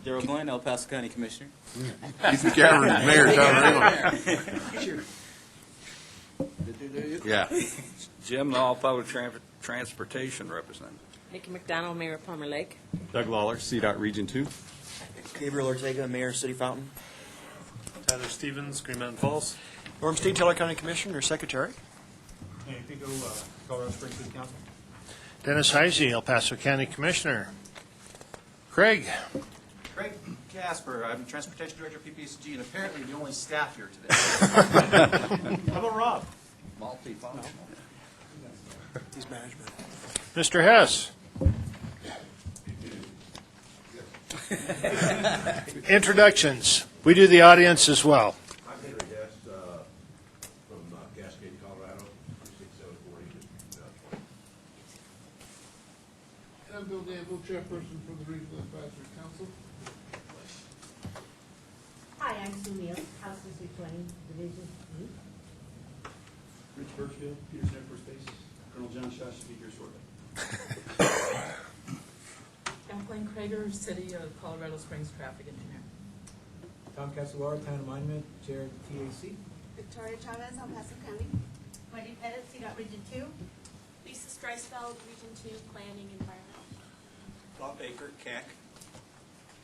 Daryl Glenn, El Paso County Commissioner. Ethan Cameron, Mayor, John Regal. Yeah. Jim Law, Public Transportation Representative. Nikki McDonald, Mayor of Palmer Lake. Doug Lawler, CDOT Region 2. Gabriel Ortega, Mayor, City Fountain. Tyler Stevens, Green Mountain Falls. Norm Steen, Teller County Commissioner, Secretary. Andy Pico, Colorado Springs City Council. Dennis Heisey, El Paso County Commissioner. Craig. Craig Casper, I'm Transportation Director of PPACG, and apparently the only staff here today. How about Rob? Multifunctional. He's management. Mr. Hess. Introductions. We do the audience as well. I'm Henry Guest from Cascade, Colorado, 66740. I'm Bill Danville, chairperson for the Regional Advisory Council. Hi, I'm Sue Neal, House District 20, Division E. Rich Birchfield, Peters Air Force Base. Colonel John Shaw should be here shortly. Kathleen Krager, City of Colorado Springs Traffic Engineer. Tom Castellara, Town Alignment, Chair of the TAC. Victoria Chavez, El Paso County. Wendy Pettit, CDOT Region 2. Lisa Streisfeld, Region 2, Planning Environmental. Bob Baker, CAC.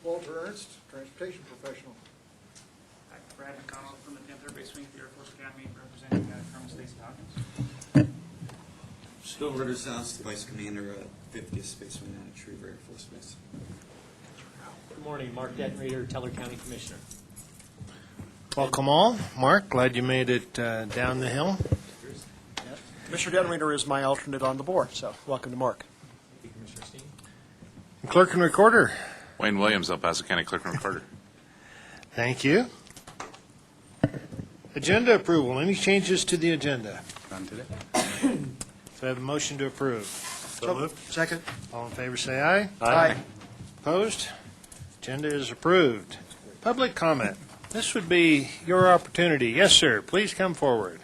Walter Ernst, transportation professional. Hi, Brad McConnell from the 10th Air Base Wing, Air Force Academy, representing Colonel Stacy Hawkins. Bill Ruddersouse, Vice Commander, 50th Space Wing at Schriever Air Force Base. Good morning, Mark Dettenreiter, Teller County Commissioner. Welcome all. Mark, glad you made it down the hill. Commissioner Dettenreiter is my alternate on the board, so welcome to Mark. Thank you, Commissioner Steen. Clerk and Recorder. Wayne Williams, El Paso County Clerk and Recorder. Thank you. Agenda approval. Any changes to the agenda? None today. Do I have a motion to approve? So moved. Second. All in favor, say aye. Aye. Opposed? Agenda is approved. Public comment. This would be your opportunity. Yes, sir. Please come forward.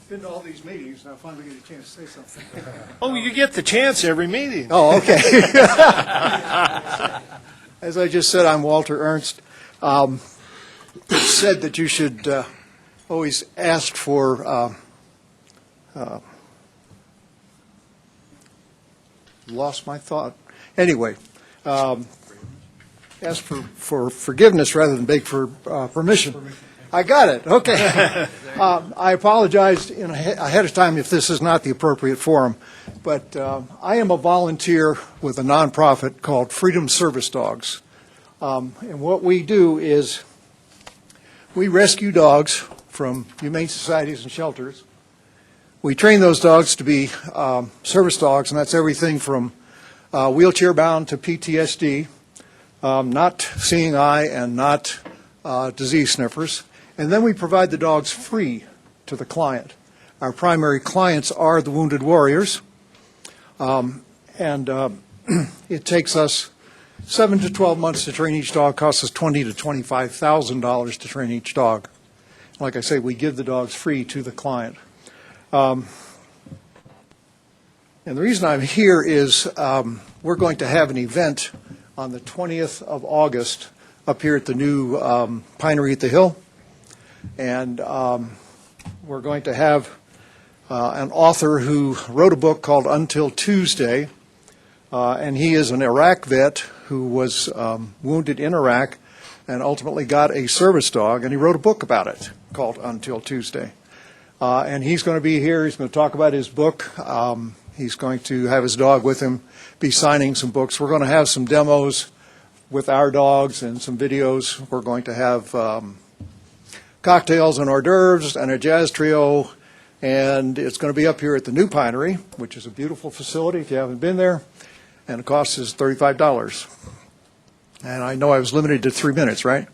Been to all these meetings, and I finally get a chance to say something. Oh, you get the chance every meeting. Oh, okay. As I just said, I'm Walter Ernst. It's said that you should always ask for lost my thought. Anyway, ask for forgiveness rather than beg for permission. I got it. Okay. I apologize ahead of time if this is not the appropriate forum, but I am a volunteer with a nonprofit called Freedom Service Dogs. And what we do is we rescue dogs from humane societies and shelters. We train those dogs to be service dogs, and that's everything from wheelchair-bound to PTSD, not seeing eye and not disease sniffers. And then we provide the dogs free to the client. Our primary clients are the wounded warriors, and it takes us 7 to 12 months to train each dog. Costs us $20,000 to $25,000 to train each dog. Like I say, we give the dogs free to the client. And the reason I'm here is we're going to have an event on the 20th of August up here at the new Pinery at the Hill. And we're going to have an author who wrote a book called Until Tuesday. And he is an Iraq vet who was wounded in Iraq and ultimately got a service dog. And he wrote a book about it called Until Tuesday. And he's going to be here. He's going to talk about his book. He's going to have his dog with him, be signing some books. We're going to have some demos with our dogs and some videos. We're going to have cocktails and hors d'oeuvres and a jazz trio. And it's going to be up here at the new Pinery, which is a beautiful facility if you haven't been there. And the cost is $35. And I know I was limited to 3 minutes, right?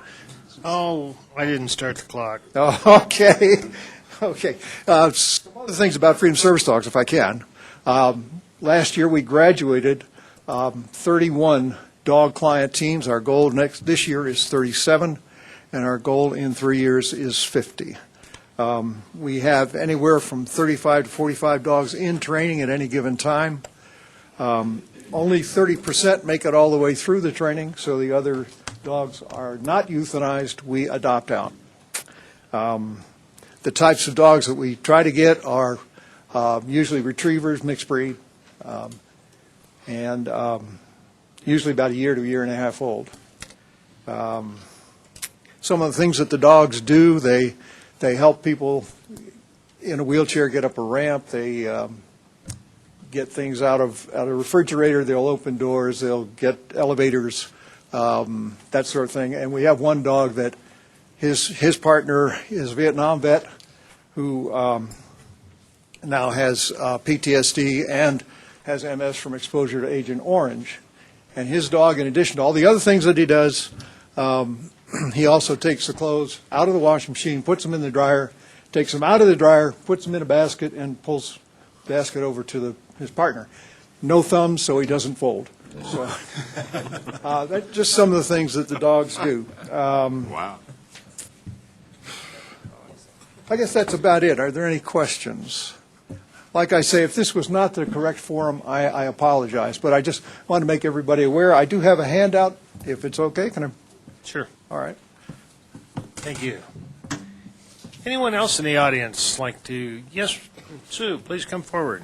Oh, I didn't start the clock. Oh, okay. Okay. Some other things about Freedom Service Dogs, if I can. Last year we graduated 31 dog client teams. Our goal this year is 37, and our goal in 3 years is 50. We have anywhere from 35 to 45 dogs in training at any given time. Only 30% make it all the way through the training, so the other dogs are not euthanized. We adopt out. The types of dogs that we try to get are usually retrievers, mixed breed, and usually about a year to a year and a half old. Some of the things that the dogs do, they help people in a wheelchair get up a ramp. They get things out of a refrigerator. They'll open doors. They'll get elevators, that sort of thing. And we have one dog that his partner is a Vietnam vet who now has PTSD and has MS from exposure to Agent Orange. And his dog, in addition to all the other things that he does, he also takes the clothes out of the washing machine, puts them in the dryer, takes them out of the dryer, puts them in a basket, and pulls the basket over to his partner. No thumbs, so he doesn't fold. So that's just some of the things that the dogs do. Wow. I guess that's about it. Are there any questions? Like I say, if this was not the correct forum, I apologize. But I just want to make everybody aware. I do have a handout, if it's okay. Can I? Sure. All right. Thank you. Anyone else in the audience like to? Yes, Sue, please come forward.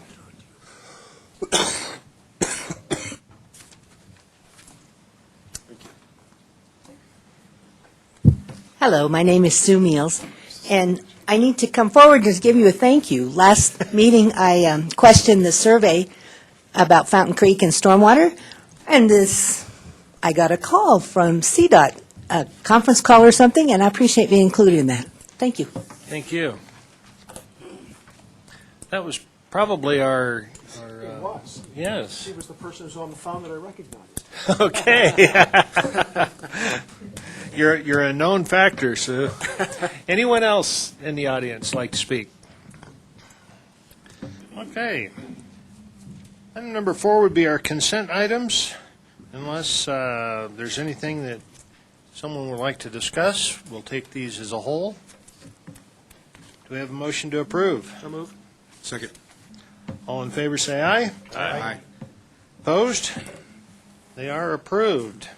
Hello, my name is Sue Meals, and I need to come forward to give you a thank you. Last meeting, I questioned the survey about Fountain Creek and stormwater, and I got a call from CDOT, a conference call or something, and I appreciate being included in that. Thank you. Thank you. That was probably our It was. yes. She was the person who's on the phone that I recognized. Okay. You're a known factor, Sue. Anyone else in the audience like to speak? Okay. Item number 4 would be our consent items. Unless there's anything that someone would like to discuss, we'll take these as a whole. Do we have a motion to approve? So moved. Second. All in favor, say aye. Aye. Opposed? They are approved.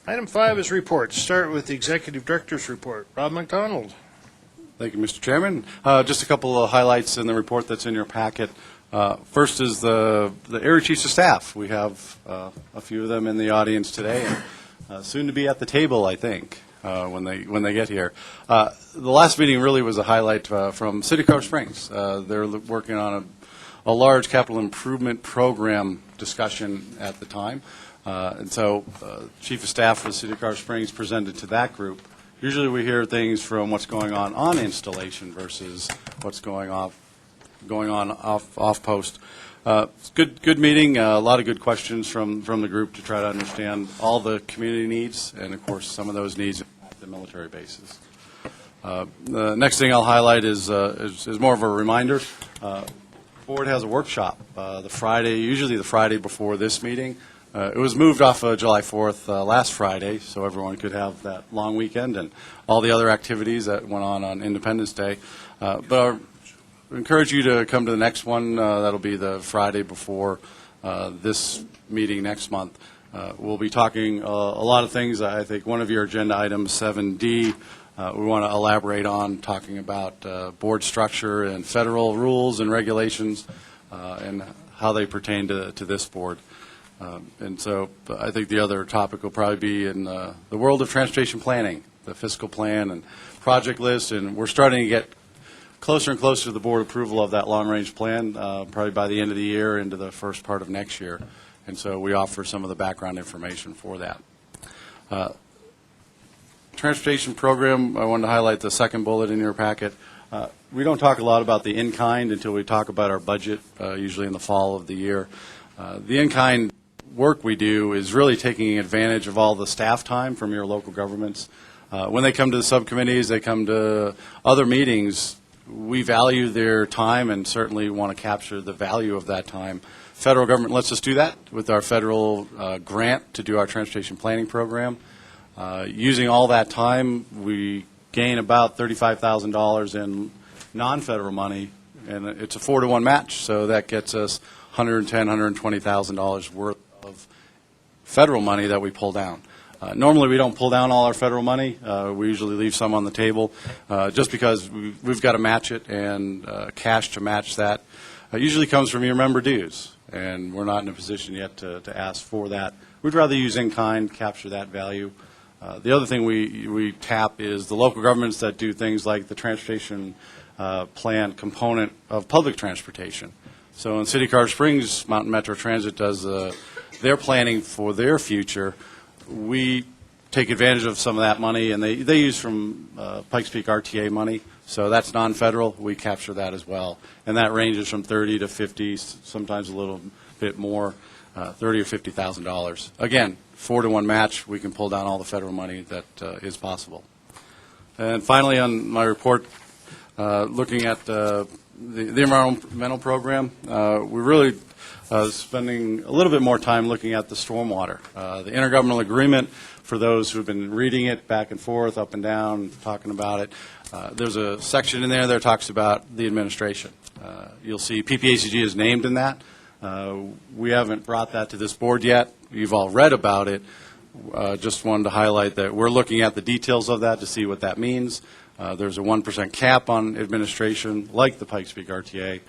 Item 5 is reports. Start with the Executive Director's report. Rob McDonald. Thank you, Mr. Chairman. Just a couple of highlights in the report that's in your packet. First is the area chiefs of staff. We have a few of them in the audience today, and soon to be at the table, I think, when they get here. The last meeting really was a highlight from City of Colorado Springs. They're working on a large capital improvement program discussion at the time. And so Chief of Staff for the City of Colorado Springs presented to that group. Usually we hear things from what's going on installation versus what's going on off post. Good meeting. A lot of good questions from the group to try to understand all the community needs, and of course some of those needs at the military bases. The next thing I'll highlight is more of a reminder. Board has a workshop usually the Friday before this meeting. It was moved off of July 4th last Friday, so everyone could have that long weekend and all the other activities that went on Independence Day. But I encourage you to come to the next one. That'll be the Friday before this meeting next month. We'll be talking a lot of things. I think one of your agenda items, 7D, we want to elaborate on, talking about board structure and federal rules and regulations and how they pertain to this board. And so I think the other topic will probably be in the world of transportation planning, the fiscal plan and project list, and we're starting to get closer and closer to the board approval of that long-range plan, probably by the end of the year into the first part of next year. And so we offer some of the background information for that. Transportation program, I wanted to highlight the second bullet in your packet. We don't talk a lot about the in-kind until we talk about our budget, usually in the fall of the year. The in-kind work we do is really taking advantage of all the staff time from your local governments. When they come to the subcommittees, they come to other meetings, we value their time and certainly want to capture the value of that time. Federal government lets us do that with our federal grant to do our transportation planning program. Using all that time, we gain about $35,000 in non-federal money, and it's a 4-to-1 match, so that gets us $110,000, $120,000 worth of federal money that we pull down. Normally, we don't pull down all our federal money. We usually leave some on the table just because we've got to match it, and cash to match that usually comes from your member dues, and we're not in a position yet to ask for that. We'd rather use in-kind, capture that value. The other thing we tap is the local governments that do things like the transportation plan component of public transportation. So in City Colorado Springs, Mountain Metro Transit does their planning for their future. We take advantage of some of that money, and they use from Pikes Peak RTA money, so that's non-federal. We capture that as well, and that ranges from 30 to 50, sometimes a little bit more, $30,000 or $50,000. Again, 4-to-1 match. We can pull down all the federal money that is possible. And finally, on my report, looking at the environmental program, we really spending a little bit more time looking at the stormwater. The intergovernmental agreement, for those who have been reading it back and forth, up and down, talking about it, there's a section in there that talks about the administration. You'll see PPACG is named in that. We haven't brought that to this board yet. You've all read about it. Just wanted to highlight that we're looking at the details of that to see what that means. There's a 1% cap on administration, like the Pikes Peak RTA.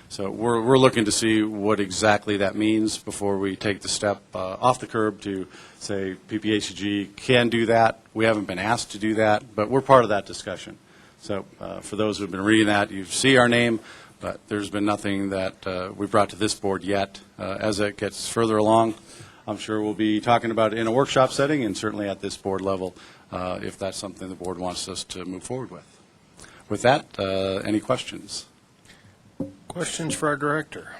So we're looking to see what exactly that means before we take the step off the curb to say PPACG can do that. We haven't been asked to do that, but we're part of that discussion. So for those who have been reading that, you see our name, but there's been nothing that we brought to this board yet. As it gets further along, I'm sure we'll be talking about it in a workshop setting and certainly at this board level if that's something the board wants us to move forward with. With that, any questions? Questions for our director?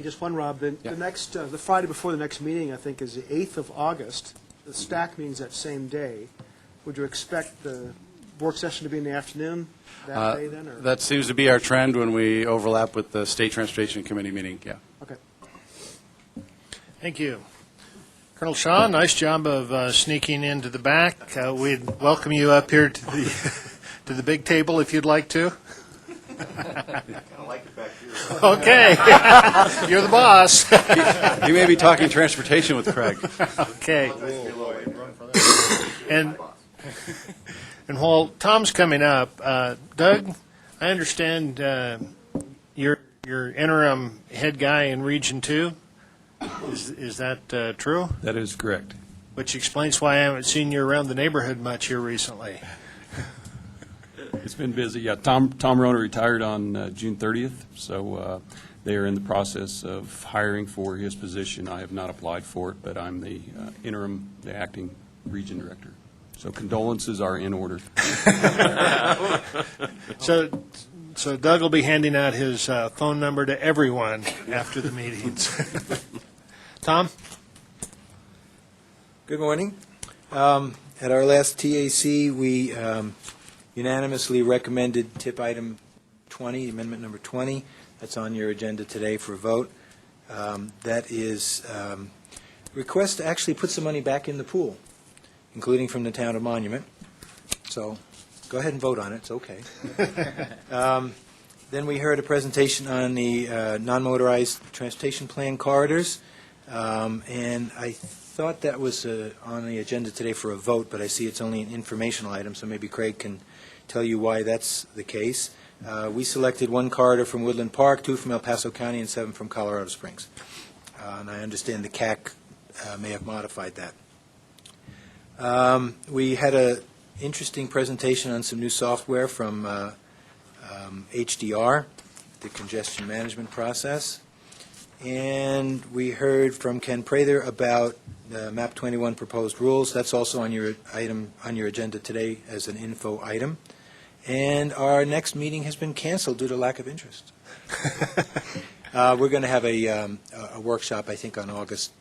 Just one, Rob. The next, the Friday before the next meeting, I think, is the 8th of August. The stack meeting's that same day. Would you expect the work session to be in the afternoon that day then? Or? That seems to be our trend when we overlap with the State Transportation Committee meeting, yeah. Okay. Thank you. Colonel Shaw, nice job of sneaking into the back. We'd welcome you up here to to the big table if you'd like to. I like it back here. Okay. You're the boss. You may be talking transportation with Craig. Okay. And while Tom's coming up, Doug, I understand you're interim head guy in Region 2. Is that true? That is correct. Which explains why I haven't seen you around the neighborhood much here recently. It's been busy. Yeah, Tom Rona retired on June 30th, so they are in the process of hiring for his position. I have not applied for it, but I'm the the acting region director. So condolences are in order. So Doug will be handing out his phone number to everyone after the meetings. Tom? Good morning. At our last TAC, we unanimously recommended tip item 20, amendment number 20. That's on your agenda today for a vote. That is request to actually put some money back in the pool, including from the town of Monument. So go ahead and vote on it. It's okay. Then we heard a presentation on the non-motorized transportation plan corridors. And I thought that was on the agenda today for a vote, but I see it's only an informational item, so maybe Craig can tell you why that's the case. We selected 1 corridor from Woodland Park, 2 from El Paso County, and 7 from Colorado Springs. And I understand the CAC may have modified that. We had an interesting presentation on some new software from HDR, the congestion management process. And we heard from Ken Prather about the MAP 21 proposed rules. That's also on your agenda today as an info item. And our next meeting has been canceled due to lack of interest. We're going to have a workshop, I think, on August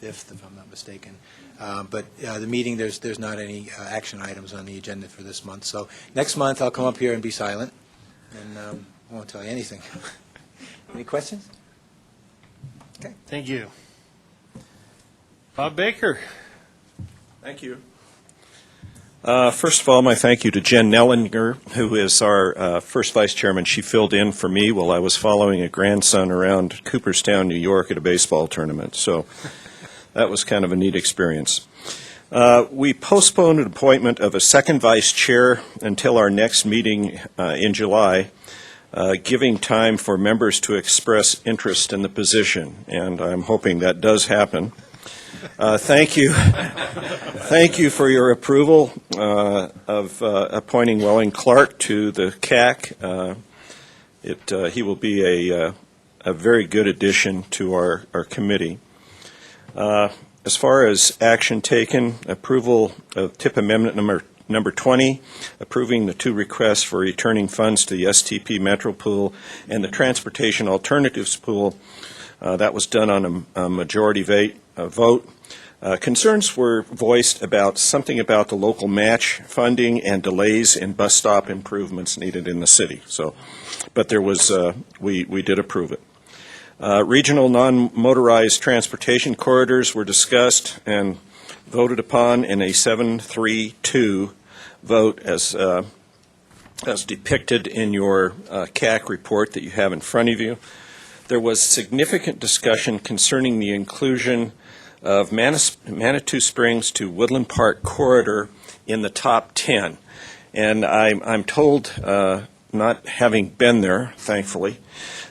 5th, if I'm not mistaken. But the meeting, there's not any action items on the agenda for this month. So next month, I'll come up here and be silent, and I won't tell you anything. Any questions? Okay. Thank you. Bob Baker. Thank you. First of all, my thank you to Jen Nellinger, who is our first vice chairman. She filled in for me while I was following a grandson around Cooperstown, New York at a baseball tournament. So that was kind of a neat experience. We postponed an appointment of a second vice chair until our next meeting in July, giving time for members to express interest in the position, and I'm hoping that does happen. Thank you. Thank you for your approval of appointing Welling Clark to the CAC. He will be a very good addition to our committee. As far as action taken, approval of TIP Amendment number 20, approving the 2 requests for returning funds to the STP Metro Pool and the Transportation Alternatives Pool. That was done on a majority vote. Concerns were voiced about something about the local match funding and delays in bus stop improvements needed in the city. So, but there was, we did approve it. Regional non-motorized transportation corridors were discussed and voted upon in a 7-3-2 vote as depicted in your CAC report that you have in front of you. There was significant discussion concerning the inclusion of Manitou Springs to Woodland Park corridor in the top 10. And I'm told, not having been there, thankfully,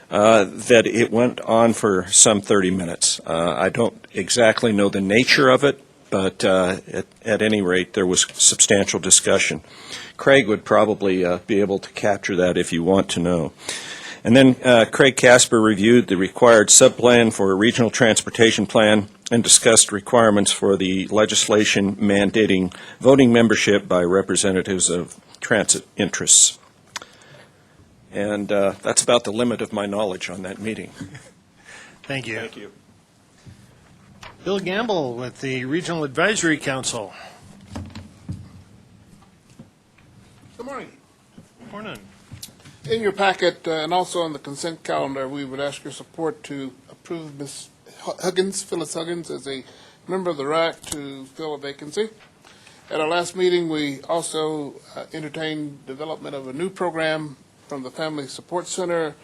that it went on for some 30 minutes. I don't exactly know the nature of it, but at any rate, there was substantial discussion. Craig would probably be able to capture that if you want to know. And then Craig Casper reviewed the required subplan for a regional transportation plan and discussed requirements for the legislation mandating voting membership by representatives of transit interests. And that's about the limit of my knowledge on that meeting. Thank you. Thank you. Bill Gamble with the Regional Advisory Council. Good morning. Good morning. In your packet and also on the consent calendar, we would ask your support to approve Ms. Huggins, Phyllis Huggins, as a member of the RAC to fill a vacancy. At our last meeting, we also entertained development of a new program from the Family Support Center.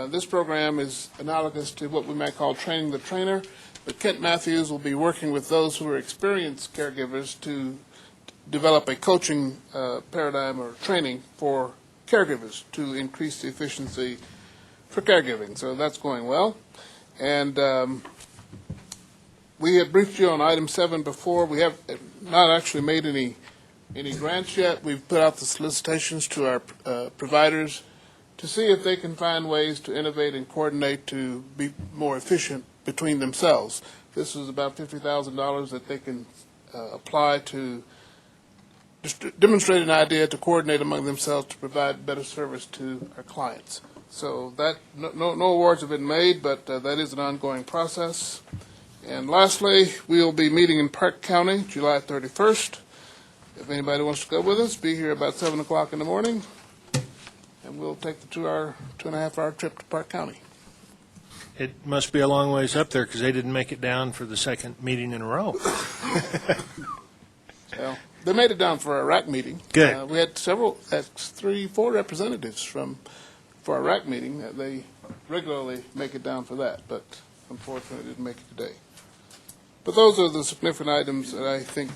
This program is analogous to what we might call training the trainer, but Kent Matthews will be working with those who are experienced caregivers to develop a coaching paradigm or training for caregivers to increase the efficiency for caregiving. So that's going well. And we had briefed you on item 7 before. We have not actually made any grants yet. We've put out the solicitations to our providers to see if they can find ways to innovate and coordinate to be more efficient between themselves. This is about $50,000 that they can apply to just demonstrate an idea to coordinate among themselves to provide better service to our clients. So that no awards have been made, but that is an ongoing process. And lastly, we'll be meeting in Park County July 31st. If anybody wants to go with us, be here about 7 o'clock in the morning, and we'll take the 2.5-hour trip to Park County. It must be a long ways up there because they didn't make it down for the second meeting in a row. So they made it down for our RAC meeting. Good. We had 4 representatives for our RAC meeting. They regularly make it down for that, but unfortunately didn't make it today. But those are the significant items that I think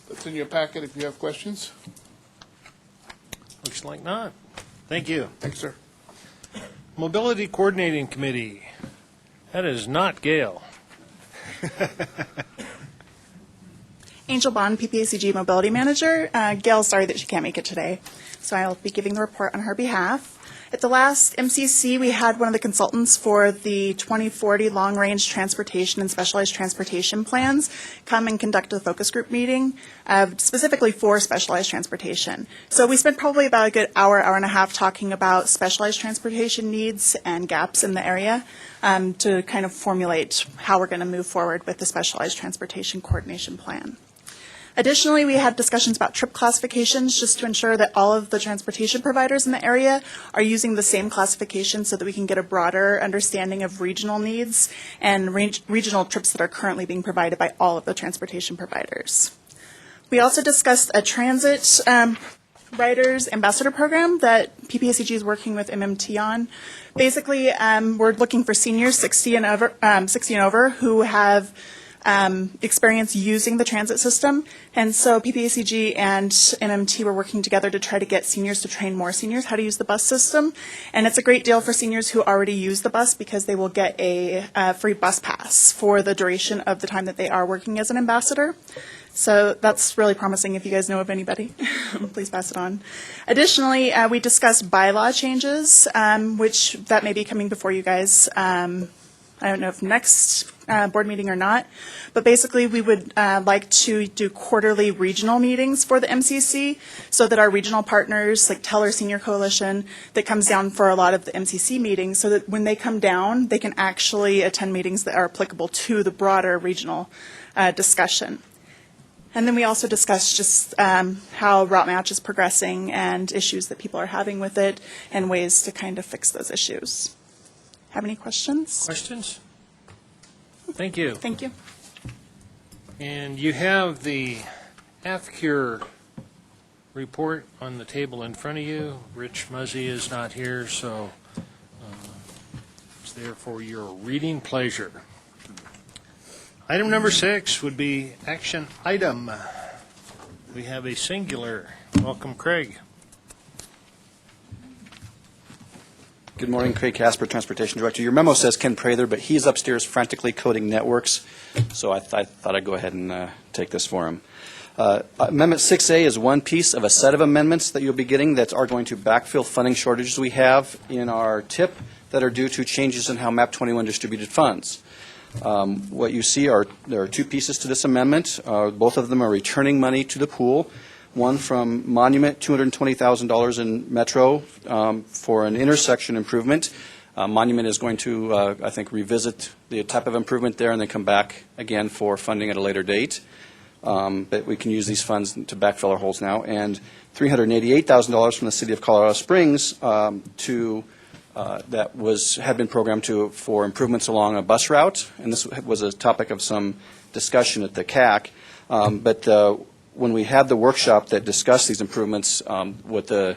that's in your packet if you have questions. Looks like not. Thank you. Thanks, sir. Mobility Coordinating Committee. That is not Gail. Angel Bond, PPACG Mobility Manager. Gail's sorry that she can't make it today, so I'll be giving the report on her behalf. At the last MCC, we had one of the consultants for the 2040 long-range transportation and specialized transportation plans come and conduct a focus group meeting, specifically for specialized transportation. So we spent probably about a good hour and a half talking about specialized transportation needs and gaps in the area to kind of formulate how we're going to move forward with the specialized transportation coordination plan. Additionally, we had discussions about trip classifications just to ensure that all of the transportation providers in the area are using the same classification so that we can get a broader understanding of regional needs and regional trips that are currently being provided by all of the transportation providers. We also discussed a transit riders ambassador program that PPACG is working with MMT on. Basically, we're looking for seniors 60 and over who have experience using the transit system. And so PPACG and MMT were working together to try to get seniors to train more seniors how to use the bus system. And it's a great deal for seniors who already use the bus because they will get a free bus pass for the duration of the time that they are working as an ambassador. So that's really promising. If you guys know of anybody, please pass it on. Additionally, we discussed bylaw changes, which that may be coming before you guys. I don't know if next board meeting or not, but basically we would like to do quarterly regional meetings for the MCC so that our regional partners, like Teller Senior Coalition, that comes down for a lot of the MCC meetings, so that when they come down, they can actually attend meetings that are applicable to the broader regional discussion. And then we also discussed just how Route Match is progressing and issues that people are having with it and ways to kind of fix those issues. Have any questions? Questions? Thank you. Thank you. And you have the AFCURE report on the table in front of you. Rich Muzzy is not here, so it's there for your reading pleasure. Item number 6 would be action item. We have a singular. Welcome, Craig. Good morning, Craig Casper, Transportation Director. Your memo says Ken Prather, but he's upstairs frantically coding networks, so I thought I'd go ahead and take this for him. Amendment 6A is one piece of a set of amendments that you'll be getting that are going to backfill funding shortages we have in our TIP that are due to changes in how MAP 21 distributed funds. What you see there are two pieces to this amendment. Both of them are returning money to the pool. One from Monument, $220,000 in Metro for an intersection improvement. Monument is going to, I think, revisit the type of improvement there and then come back again for funding at a later date. But we can use these funds to backfill our holes now. And $388,000 from the City of Colorado Springs that had been programmed for improvements along a bus route. And this was a topic of some discussion at the CAC. When we had the workshop that discussed these improvements, what the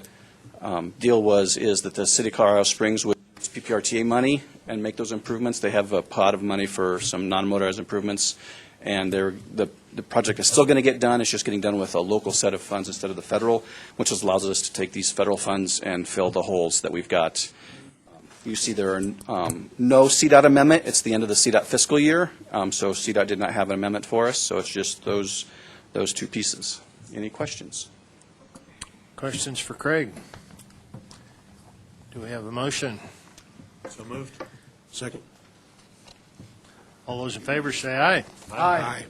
deal is that the City of Colorado Springs would use PPRTA money and make those improvements. They have a pot of money for some non-motorized improvements, and the project is still going to get done. It's just getting done with a local set of funds instead of the federal, which allows us to take these federal funds and fill the holes that we've got. You see there are no CDOT amendment. It's the end of the CDOT fiscal year, so CDOT did not have an amendment for us, so it's just those two pieces. Any questions? Questions for Craig? Do we have a motion? So moved. Second. All those in favor say aye. Aye.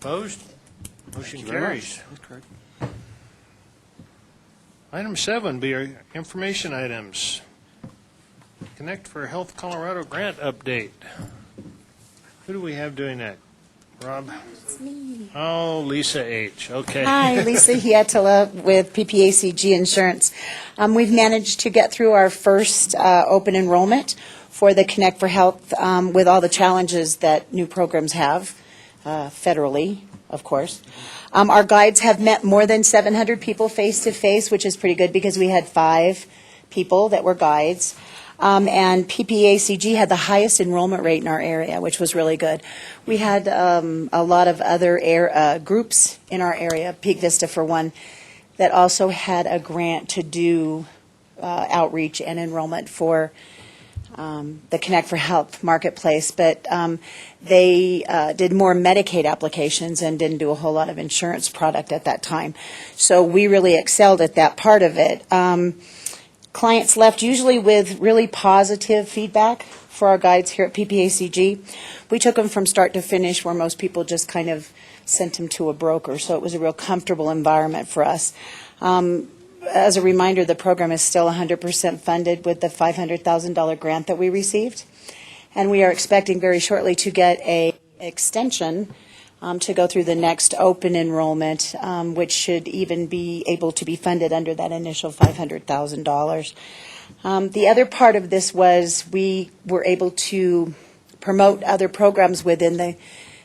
Opposed? Motion Thank you very carries. much. Item 7 be our information items. Connect for Health Colorado grant update. Who do we have doing that? Rob? It's me. Oh, Lisa H. Okay. Hi, Lisa Hietala with PPACG Insurance. We've managed to get through our first open enrollment for the Connect for Health with all the challenges that new programs have, federally, of course. Our guides have met more than 700 people face-to-face, which is pretty good because we had 5 people that were guides. And PPACG had the highest enrollment rate in our area, which was really good. We had a lot of other groups in our area, Peak Vista for one, that also had a grant to do outreach and enrollment for the Connect for Health marketplace. But they did more Medicaid applications and didn't do a whole lot of insurance product at that time. So we really excelled at that part of it. Clients left usually with really positive feedback for our guides here at PPACG. We took them from start to finish, where most people just kind of sent them to a broker, so it was a real comfortable environment for us. As a reminder, the program is still 100% funded with the $500,000 grant that we received, and we are expecting very shortly to get an extension to go through the next open enrollment, which should even be able to be funded under that initial $500,000. The other part of this was we were able to promote other programs within the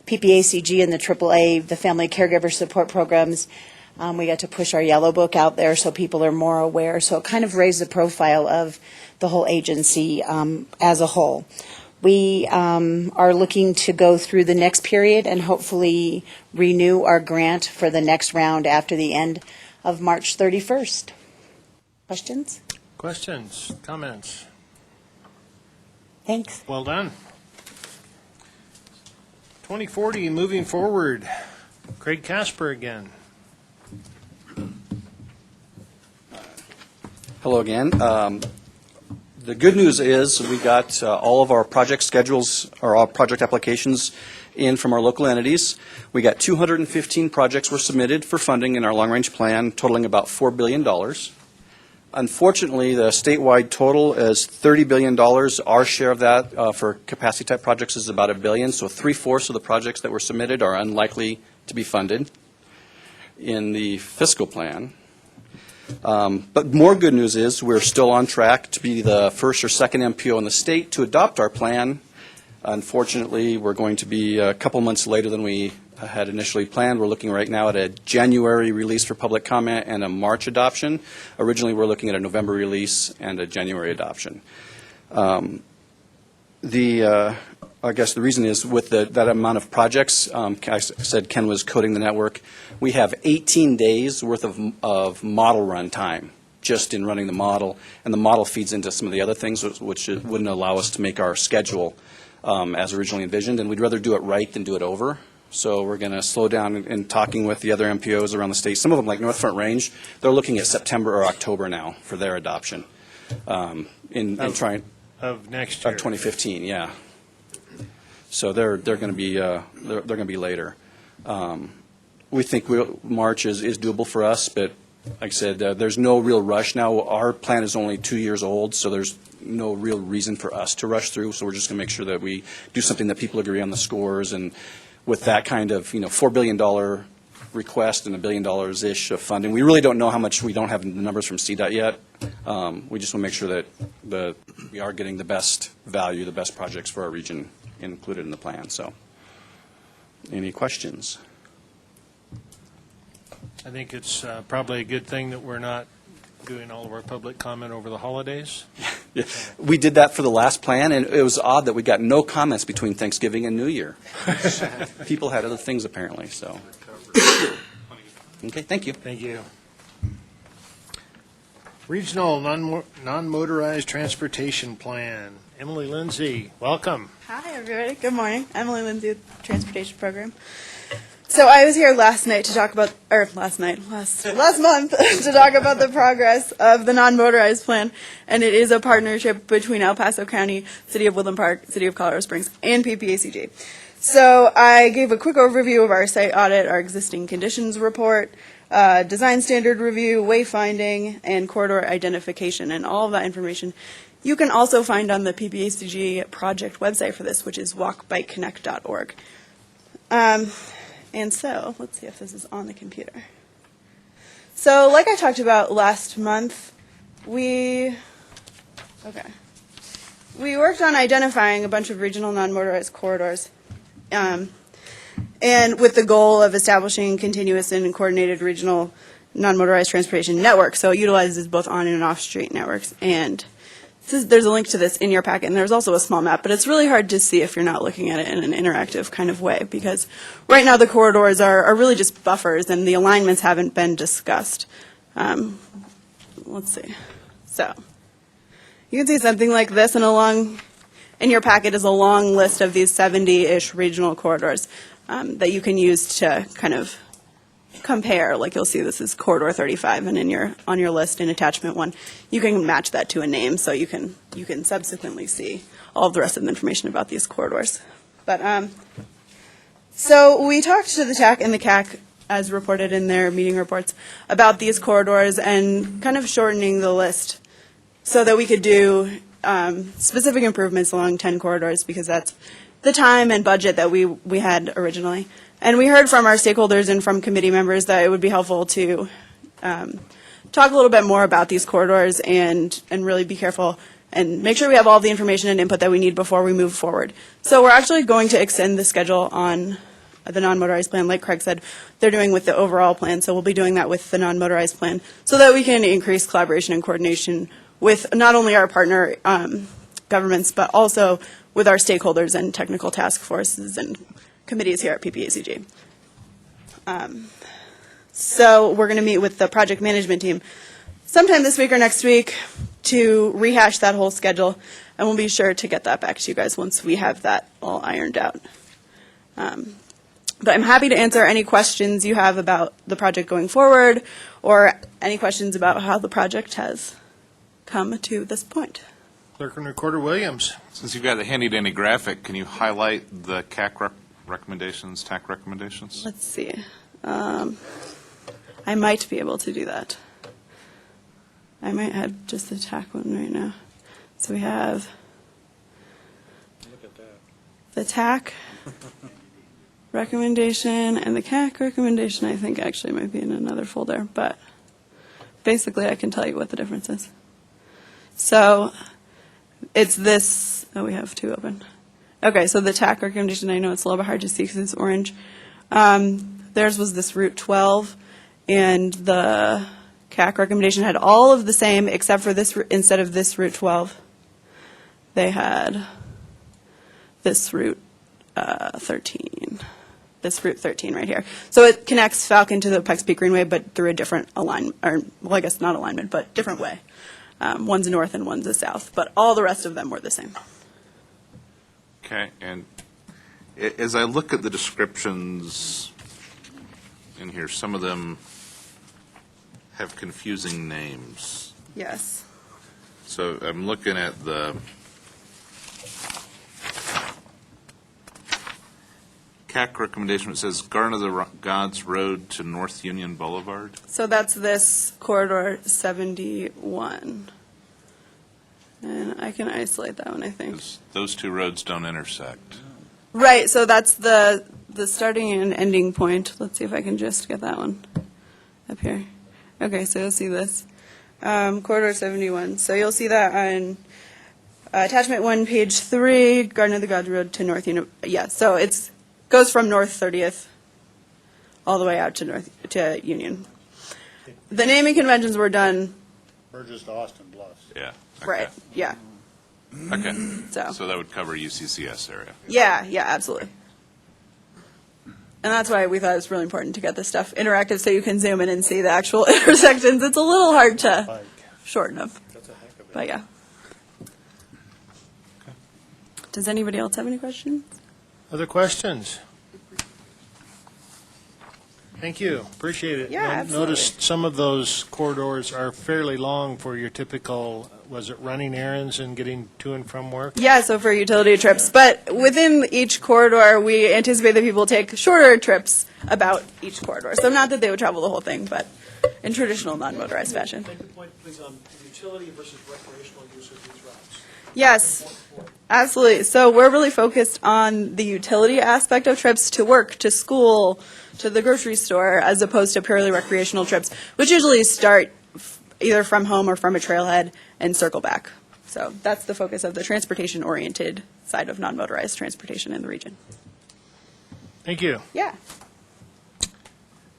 PPACG and the AAA, the Family Caregiver Support Programs. We got to push our yellow book out there so people are more aware. So it kind of raised the profile of the whole agency as a whole. We are looking to go through the next period and hopefully renew our grant for the next round after the end of March 31st. Questions? Questions, comments? Thanks. Well done. 2040, moving forward. Craig Casper again. Hello again. The good news is we got all of our project schedules or all project applications in from our local entities. We got 215 projects were submitted for funding in our long-range plan, totaling about $4 billion. Unfortunately, the statewide total is $30 billion. Our share of that for capacity-type projects is about $1 billion, so 3/4 of the projects that were submitted are unlikely to be funded in the fiscal plan. But more good news is we're still on track to be the first or second MPO in the state to adopt our plan. Unfortunately, we're going to be a couple months later than we had initially planned. We're looking right now at a January release for public comment and a March adoption. Originally, we're looking at a November release and a January adoption. I guess the reason is with that amount of projects, I said Ken was coding the network, we have 18 days worth of model run time just in running the model, and the model feeds into some of the other things which wouldn't allow us to make our schedule as originally envisioned, and we'd rather do it right than do it over. So we're going to slow down in talking with the other MPOs around the state. Some of them, like North Front Range, they're looking at September or October now for their adoption in trying of next year of 2015. Yeah. So they're going to be later. We think March is doable for us, but like I said, there's no real rush now. Our plan is only 2 years old, so there's no real reason for us to rush through. So we're just going to make sure that we do something that people agree on the scores. And with that kind of $4 billion request and $1 billion-ish of funding, we really don't know how much. We don't have the numbers from CDOT yet. We just want to make sure that we are getting the best value, the best projects for our region included in the plan. So, any questions? I think it's probably a good thing that we're not doing all of our public comment over the holidays. Yeah. We did that for the last plan, and it was odd that we got no comments between Thanksgiving and New Year. People had other things apparently. So, okay, thank you. Thank you. Regional non-motorized transportation plan. Emily Lindsay, welcome. Hi, everybody. Good morning. Emily Lindsay with Transportation Program. So I was here last month to talk about the progress of the non-motorized plan, and it is a partnership between El Paso County, City of Woodland Park, City of Colorado Springs, and PPACG. So I gave a quick overview of our site audit, our existing conditions report, design standard review, wayfinding, and corridor identification, and all of that information you can also find on the PPACG project website for this, which is walkbikeconnect.org. And so, let's see if this is on the computer. So, like I talked about last month, we worked on identifying a bunch of regional non-motorized corridors, and with the goal of establishing continuous and coordinated regional non-motorized transportation networks. So it utilizes both on and off-street networks. And there's a link to this in your packet, and there's also a small map, but it's really hard to see if you're not looking at it in an interactive kind of way, because right now the corridors are really just buffers, and the alignments haven't been discussed. Let's see. So you can see something like this, and in your packet is a long list of these 70-ish regional corridors that you can use to kind of compare. Like you'll see this is corridor 35, and on your list in attachment 1, you can match that to a name, so you can subsequently see all of the rest of the information about these corridors. But so we talked to the TAC and the CAC, as reported in their meeting reports, about these corridors and kind of shortening the list so that we could do specific improvements along 10 corridors, because that's the time and budget that we had originally. And we heard from our stakeholders and from committee members that it would be helpful to talk a little bit more about these corridors and really be careful and make sure we have all the information and input that we need before we move forward. So we're actually going to extend the schedule on the non-motorized plan, like Craig said, they're doing with the overall plan, so we'll be doing that with the non-motorized plan, so that we can increase collaboration and coordination with not only our partner governments, but also with our stakeholders and technical task forces and committees here at PPACG. So we're going to meet with the project management team sometime this week or next week to rehash that whole schedule, and we'll be sure to get that back to you guys once we have that all ironed out. But I'm happy to answer any questions you have about the project going forward, or any questions about how the project has come to this point. Clerk and Recorder Williams. Since you've got a handy dandy graphic, can you highlight the CAC recommendations, TAC recommendations? Let's see. I might be able to do that. I might have just the TAC one right now. So we have the TAC recommendation and the CAC recommendation. I think actually might be in another folder, but basically I can tell you what the difference is. So it's this. Oh, we have two open. Okay, so the TAC recommendation, I know it's a little bit hard to see because it's orange. Theirs was this Route 12, and the CAC recommendation had all of the same except for this, instead of this Route 12, they had this Route 13. This Route 13 right here. So it connects Falcon to the Pikes Peak Greenway, but through a different alignment, or, well, I guess not alignment, but different way. One's a north and one's a south, but all the rest of them were the same. Okay, and as I look at the descriptions in here, some of them have confusing names. Yes. So I'm looking at the CAC recommendation. It says Garden of the Gods Road to North Union Boulevard. So that's this corridor 71. And I can isolate that one, I think. Those two roads don't intersect. Right, so that's the starting and ending point. Let's see if I can just get that one up here. Okay, so you'll see this. Corridor 71. So you'll see that on attachment 1, page 3, Garden of the Gods Road to North Union. Yeah, so it's goes from North 30th all the way out to Union. The naming conventions were done. Burgess to Austin Bluffs. Yeah. Okay. Right, yeah. Okay. So that would cover UCCS area. Yeah, absolutely. And that's why we thought it was really important to get this stuff interactive so you can zoom in and see the actual intersections. It's a little hard to shorten up. But yeah. Does anybody else have any questions? Other questions? Thank you. Appreciate it. Yeah, absolutely. Noticed some of those corridors are fairly long for your typical, was it running errands and getting to and from work? Yeah, so for utility trips. But within each corridor, we anticipate that people take shorter trips about each corridor. So not that they would travel the whole thing, but in traditional non-motorized fashion. Make the point, please, on utility versus recreational use of these routes. Yes, absolutely. So we're really focused on the utility aspect of trips to work, to school, to the grocery store, as opposed to purely recreational trips, which usually start either from home or from a trailhead and circle back. So that's the focus of the transportation-oriented side of non-motorized transportation in the region. Thank you. Yeah.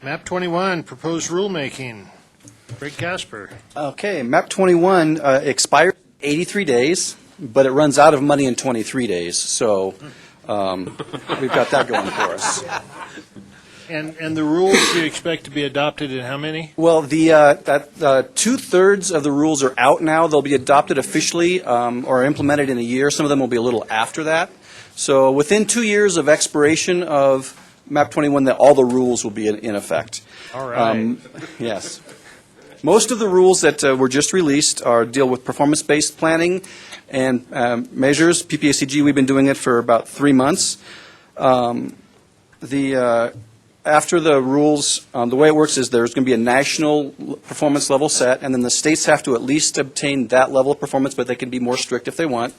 Map 21, proposed rulemaking. Craig Casper. Okay, map 21 expires 83 days, but it runs out of money in 23 days, so we've got that going for us. And the rules you expect to be adopted in how many? Well, two-thirds of the rules are out now. They'll be adopted officially or implemented in a year. Some of them will be a little after that. So within 2 years of expiration of map 21, all the rules will be in effect. All right. Yes. Most of the rules that were just released deal with performance-based planning and measures. PPACG, we've been doing it for about 3 months. After the rules, the way it works is there's going to be a national performance level set, and then the states have to at least obtain that level of performance, but they can be more strict if they want.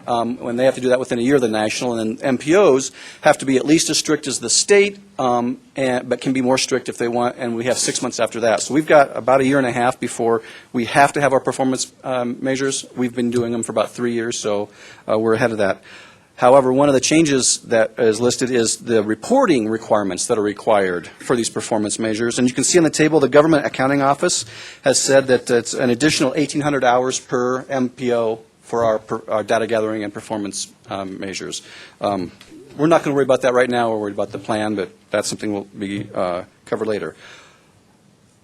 When they have to do that within a year of the national, and then MPOs have to be at least as strict as the state, but can be more strict if they want, and we have 6 months after that. So we've got about a year and a half before we have to have our performance measures. We've been doing them for about 3 years, so we're ahead of that. However, one of the changes that is listed is the reporting requirements that are required for these performance measures. And you can see on the table, the Government Accounting Office has said that it's an additional 1,800 hours per MPO for our data gathering and performance measures. We're not going to worry about that right now. We're worried about the plan, but that's something will be covered later.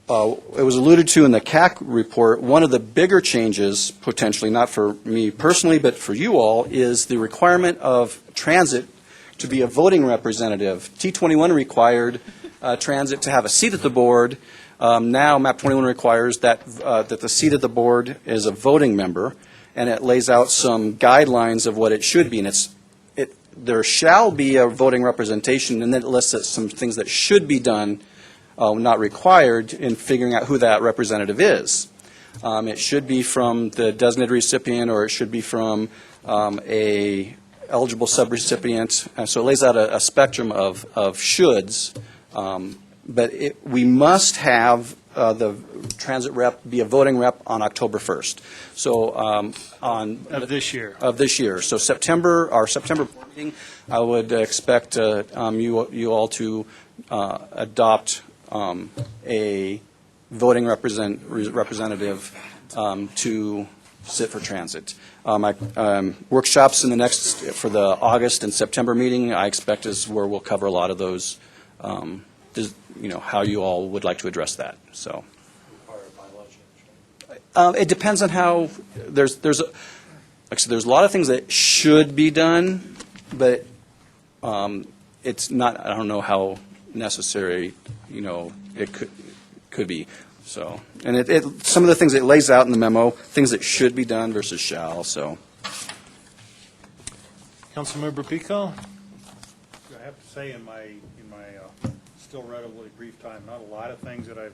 It was alluded to in the CAC report, one of the bigger changes, potentially, not for me personally, but for you all, is the requirement of transit to be a voting representative. T21 required transit to have a seat at the board. Now, MAP 21 requires that the seat at the board is a voting member, and it lays out some guidelines of what it should be. And there shall be a voting representation, and then it lists some things that should be done, not required, in figuring out who that representative is. It should be from the designated recipient, or it should be from a eligible subrecipient. So it lays out a spectrum of shoulds, but we must have the transit rep be a voting rep on October 1st. So Of this year. Of this year. So our September board meeting, I would expect you all to adopt a voting representative to sit for transit. Workshops in the next, for the August and September meeting, I expect is where we'll cover a lot of those, how you all would like to address that. So it depends on how, like I said, there's a lot of things that should be done, but it's not, I don't know how necessary, it could be. So, and some of the things it lays out in the memo, things that should be done versus shall. So, Councilmember Pico? I have to say, in my still relatively brief time, not a lot of things that I've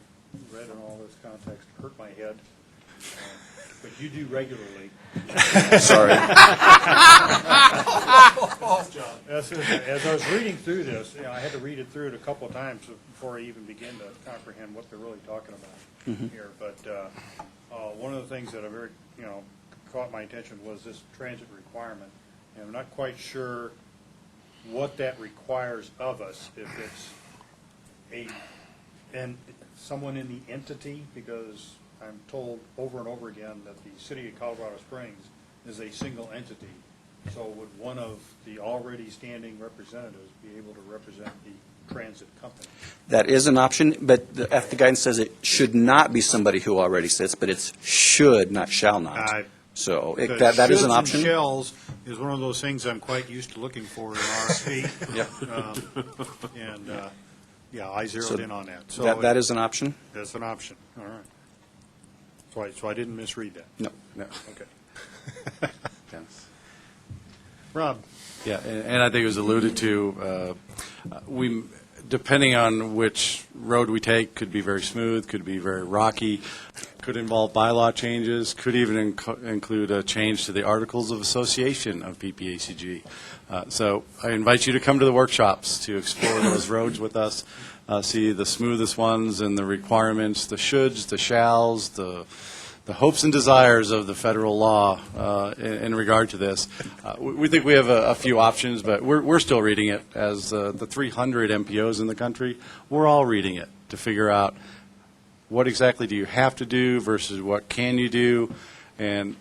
read in all this context hurt my head, but you do regularly. Sorry. As I was reading through this, I had to read it through it a couple of times before I even begin to comprehend what they're really talking about here. But one of the things that very caught my attention was this transit requirement, and I'm not quite sure what that requires of us. If it's someone in the entity, because I'm told over and over again that the city of Colorado Springs is a single entity. So would one of the already standing representatives be able to represent the transit company? that is an option, but the guidance says it should not be somebody who already sits, but it's should, not shall not. So that is an option. Shoulds and shells is one of those things I'm quite used to looking for in RFP. Yep. I zeroed in on that. So that is an option? That's an option, all right. So I didn't misread that? No. Okay. Yes. Rob? Yeah, and I think it was alluded to, depending on which road we take, could be very smooth, could be very rocky, could involve bylaw changes, could even include a change to the Articles of Association of PPACG. So I invite you to come to the workshops to explore those roads with us, see the smoothest ones and the requirements, the shoulds, the shalls, the hopes and desires of the federal law in regard to this. We think we have a few options, but we're still reading it as the 300 MPOs in the country. We're all reading it to figure out what exactly do you have to do versus what can you do. And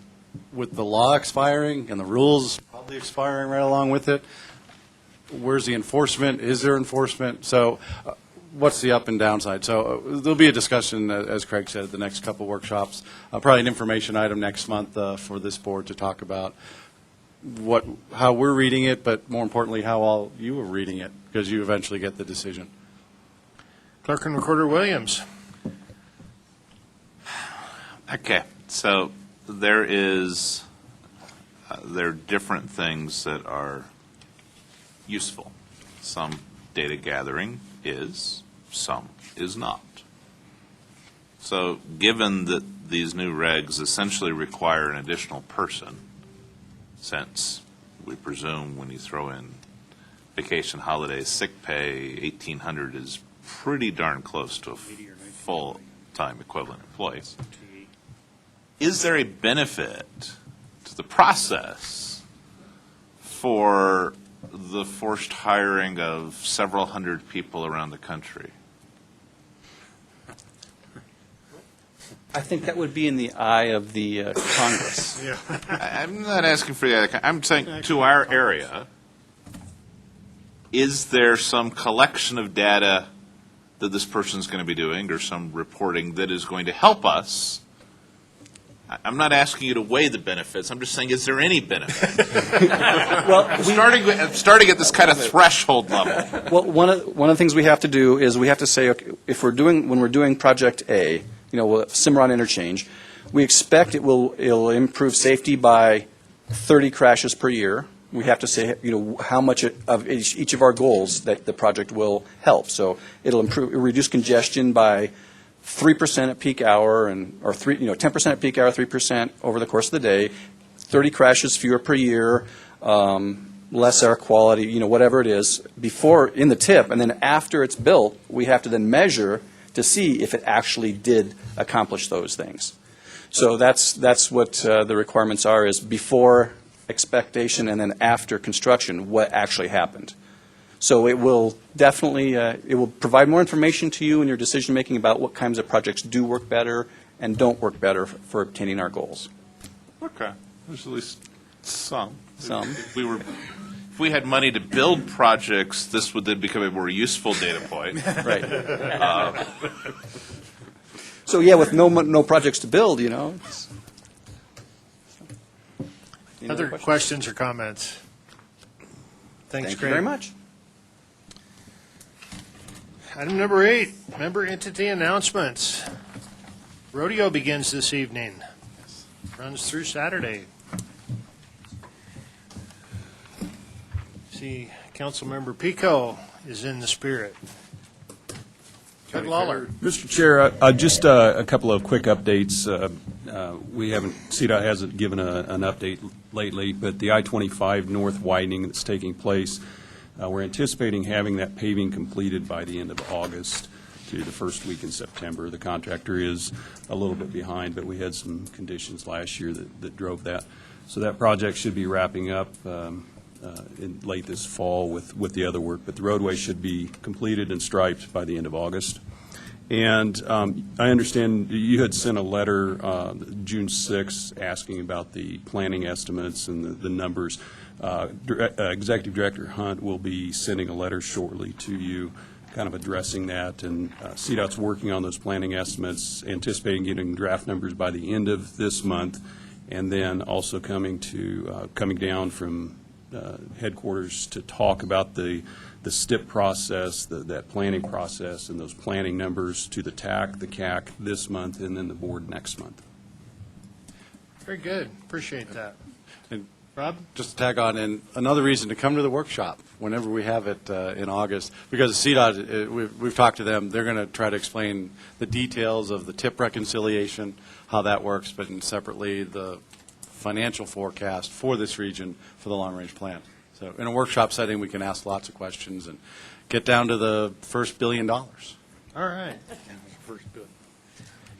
with the law expiring and the rules probably expiring right along with it, where's the enforcement? Is there enforcement? So what's the up and downside? So there'll be a discussion, as Craig said, the next couple workshops, probably an information item next month for this board to talk about how we're reading it, but more importantly, how all you are reading it, because you eventually get the decision. Clerk and Recorder Williams. Okay, so there are different things that are useful. Some data gathering is, some is not. So given that these new regs essentially require an additional person, since we presume when you throw in vacation, holidays, sick pay, 1,800 is pretty darn close to a full-time equivalent employee. Is there a benefit to the process for the forced hiring of several hundred people around the country? I think that would be in the eye of the Congress. I'm not asking for that. I'm saying to our area, is there some collection of data that this person's going to be doing or some reporting that is going to help us? I'm not asking you to weigh the benefits. I'm just saying, is there any benefit? Well, starting at this kind of threshold level. Well, one of the things we have to do is we have to say, okay, when we're doing Project A, Cimarron Interchange, we expect it'll improve safety by 30 crashes per year. We have to say, how much of each of our goals that the project will help. So it'll reduce congestion by 3% at peak hour, or 10% at peak hour, 3% over the course of the day, 30 crashes fewer per year, less air quality, whatever it is, before in the tip, and then after it's built, we have to then measure to see if it actually did accomplish those things. So that's what the requirements are, is before expectation and then after construction, what actually happened. So it will definitely, it will provide more information to you in your decision-making about what kinds of projects do work better and don't work better for obtaining our goals. Okay. There's at least some. Some. If we had money to build projects, this would then become a more useful data point. Right. So yeah, with no projects to build, it's... Other questions or comments? Thank you very much. Item number 8, member entity announcements. Rodeo begins this evening. Runs through Saturday. See, Councilmember Pico is in the spirit. Ted Lawler. Mr. Chair, just a couple of quick updates. We haven't, CDOT hasn't given an update lately, but the I-25 north widening that's taking place, we're anticipating having that paving completed by the end of August to the first week in September. The contractor is a little bit behind, but we had some conditions last year that drove that. So that project should be wrapping up in late this fall with the other work, but the roadway should be completed and striped by the end of August. And I understand you had sent a letter June 6th asking about the planning estimates and the numbers. Executive Director Hunt will be sending a letter shortly to you kind of addressing that, and CDOT's working on those planning estimates, anticipating getting draft numbers by the end of this month, and then also coming down from headquarters to talk about the STIP process, that planning process, and those planning numbers to the TAC, the CAC this month, and then the board next month. Very good. Appreciate that. And Rob? Just to tag on, and another reason to come to the workshop whenever we have it in August, because CDOT, we've talked to them, they're going to try to explain the details of the TIP reconciliation, how that works, but separately the financial forecast for this region for the long-range plan. So in a workshop setting, we can ask lots of questions and get down to the first $1 billion. All right. First good.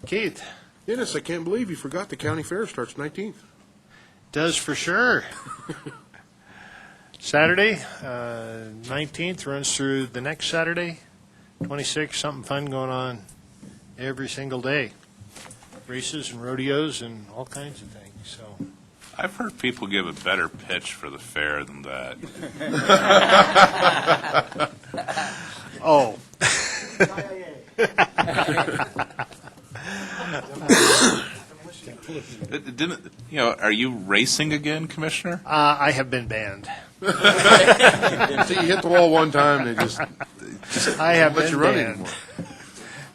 Keith? Dennis, I can't believe you forgot the county fair starts 19th. Does for sure. Saturday, 19th, runs through the next Saturday, 26th, something fun going on every single day. Races and rodeos and all kinds of things. So I've heard people give a better pitch for the fair than that. Oh. Are you racing again, Commissioner? I have been banned. See, you hit the wall one time, and just I have let been you run banned. anymore.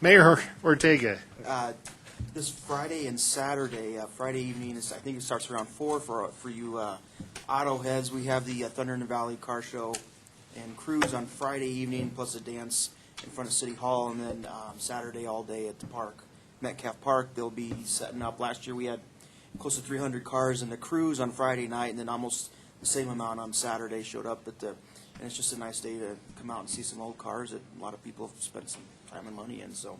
Mayor Ortega. This Friday and Saturday, Friday evening, I think it starts around 4 for you auto heads. We have the Thunder in the Valley car show and cruise on Friday evening, plus a dance in front of City Hall, and then Saturday all day at the park, Metcalf Park. They'll be setting up. Last year we had close to 300 cars in the cruise on Friday night, and then almost the same amount on Saturday showed up. And it's just a nice day to come out and see some old cars that a lot of people have spent some time and money in. So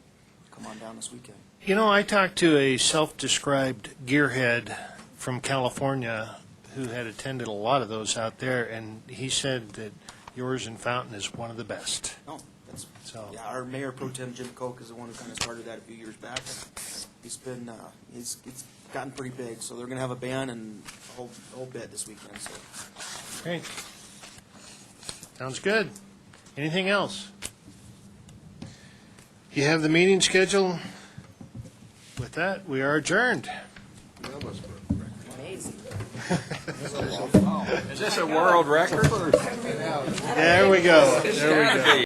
come on down this weekend. You know, I talked to a self-described gearhead from California who had attended a lot of those out there, and he said that yours in Fountain is one of the best. No, that's, So, yeah, our Mayor Pro Tem Jim Koch is the one who kind of started that a few years back. He's been, it's gotten pretty big, so they're gonna have a band and a whole bit this weekend, so. great. Sounds good. Anything else? You have the meeting schedule? With that, we are adjourned. Is this a world record? There we go. There we go.